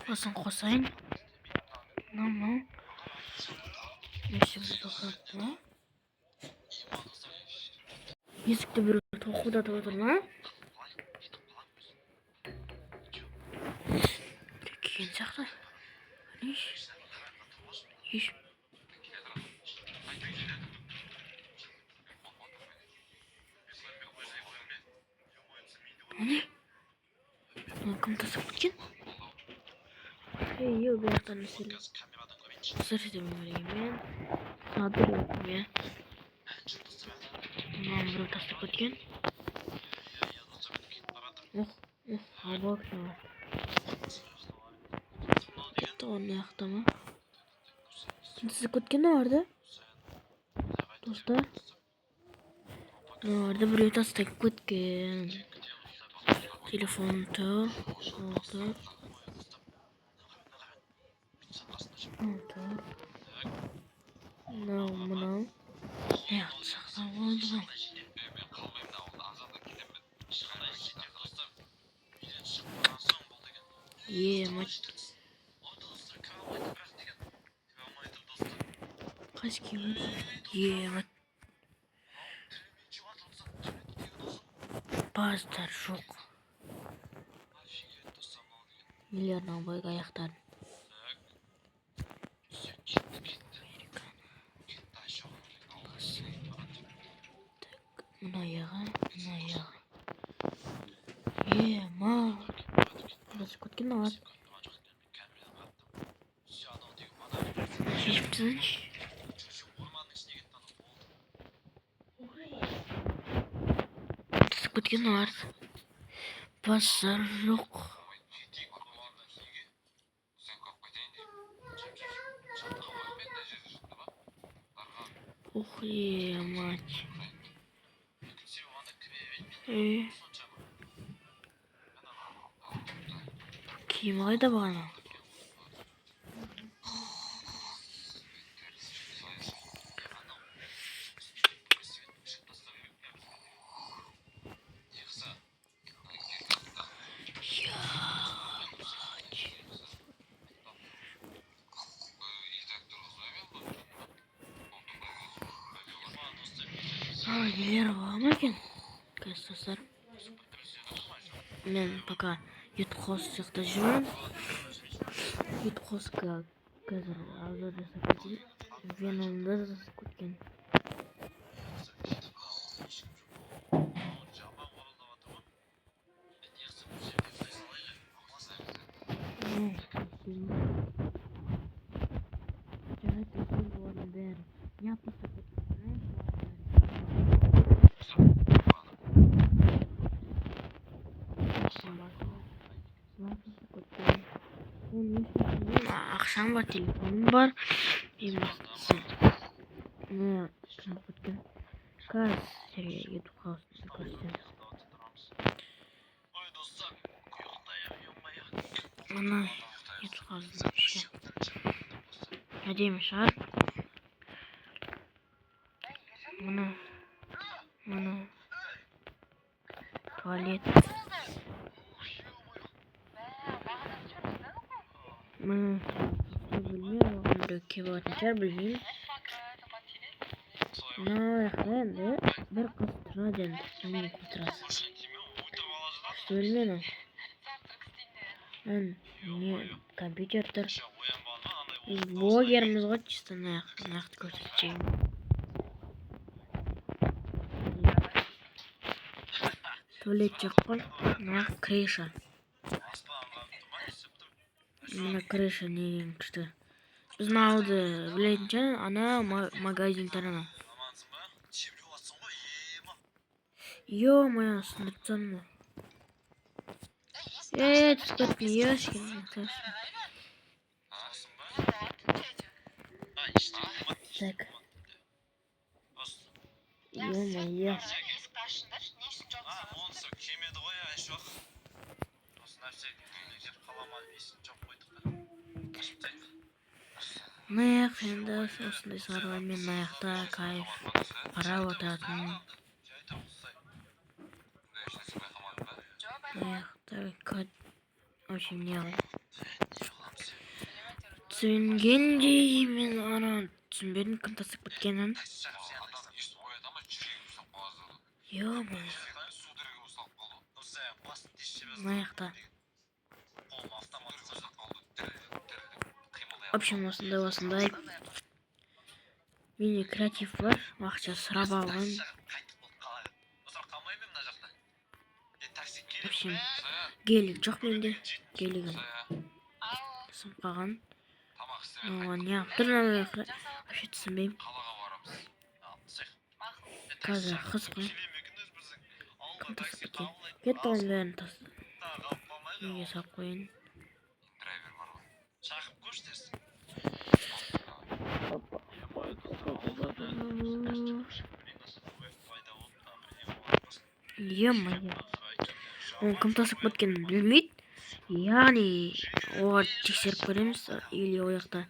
Basın kosayın. Ne? Şimdi bakalım. Есікті біреу тоқылдатып отыр ма? Келген сияқты. Еш. Не? Кім тасып кеткен? Ей, бұл жақтан мәселе. Сыршыдым мен. Садыр өтме. Мынаны біреу тастап кеткен. Абак не var? Onun ayakta mı? Tısık ketken ne vardı? Dostlar. Ne vardı? Buraya tısık ketken. Telefonu aldı. Mınam. Ne yapacak da oldu mu? Maç. Kaç kilo? Maç. Bazılar şok. Milyardan boy ayaklar. Buna yağı. Ma. Burası kutkin ne var? Hiçbir kutkin ne var? Pazar yok. Maç. Kim ayda bana? Neler var mı ki? Arkadaşlar. Ben пока YouTube жүрмін. YouTube-ға қазір обзор жасап кетейін. Веномды жасап кеткен. Ақшам бар, телефоным бар. Ne kapatın. Kaç YouTube kanalını göstereceğiz. Ana YouTube kanalında bir şey. Hadi var. Bunu tuvalet. Bilmiyorum. Buradaki vatandaşlar bilmiyor. Ne? Bir kız radyan. Kimin kutrası? Bilmiyorum. Ne компьютер. Блогерimiz var чисто нақты көрсетeceğim. Tuvalet жоқ қой. Крыша. Мына крыша не күшті. Біз мынауды білетінше ана магазин тарана. Ё-моё, снарцанно. Тут не яшки. Так. Ё-моё. Наях енді осындай саралармен наяқта кайф қарап отыратын. Наяқта в общем не түсінгендей мен ана түсінбедім кім тастап кеткенін. Ё-моё. Мына жақта. В общем, осындай. Менде креатив бар, ақша сұрап алған. В общем, гелик жоқ менде. Гелигім сынып қалған. Неғып тұр вообще түсінбеймін. Қазір қыз ғой. Кім тастап кеткен? Кетті оның бәрін тастап. Неге салып қойын? Е-мое. Оны кім тастап кеткенін білмейді. Яғни олар тексеріп көреміз. Или ол жақта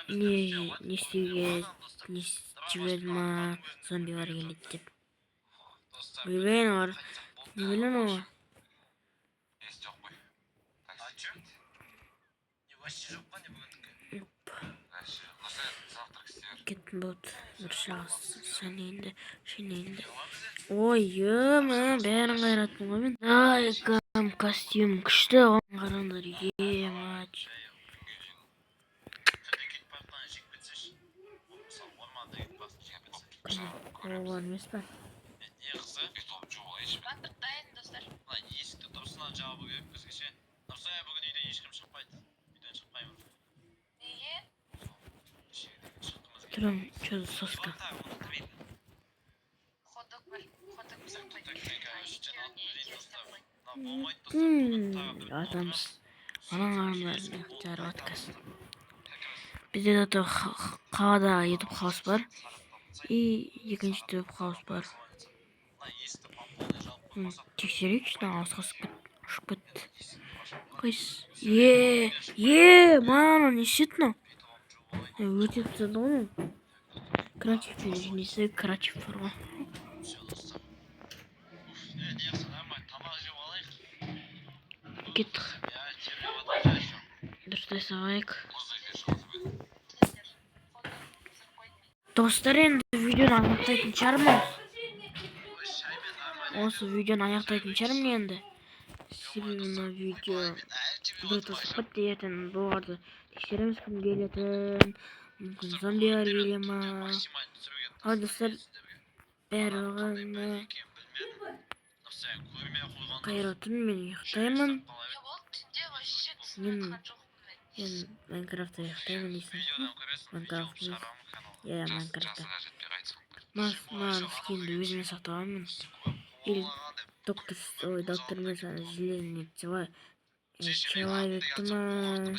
не істеуге ма зомбилар келеді деп. Білмеймін олар. Не білемін олар. Кеттім болды. Бір шағыз сәнейінді. Ой, ема, бәрін қайраттым ғой мен. Дайкам костюм күшті оған қараңдар. Е-мач. Олар емес па? Тұрам, что за соска? Атамыз. Анаң бәріне жарып атказ. Бізде де қалада YouTube хаус бар. И екінші YouTube хаус бар. Тексерейікші, ауызға ұшып кетті. Қайсы? Мана, не істеді мынау? Өтіп тастады ғой мен. Креатив несі креатив бар ғой. Кеттік. Дұрыстай салайық. Достар, енді видеоны аяқтайтын шығармын. Осы видеоны аяқтайтын шығармын енді. Себебі мына видео бір тосып кетті, ертең бұларды тексереміз кім келетін. Мүмкін зомбилар келе ма? Ал достар, барлығына қайырлы түн, мен ұйықтаймын. Мен Майнкрафтта ұйықтаймын дейсің. Майнкрафт емес. Майнкрафтта. Маған скинді өзіме сақтағанмын. Или доктор мен железный человекті ма?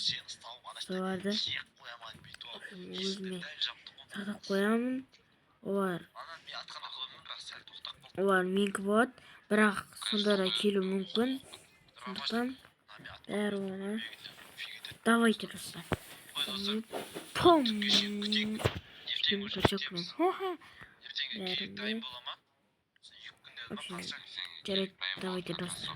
Соларды өзіме сақтап қоямын. Олар менікі болады, бірақ сондара келу мүмкін. Сондықтан бәрі оны давайте достар. Пум! Ешкім көрсекмен. Бәрінде. В общем, жарайды, давайте достар.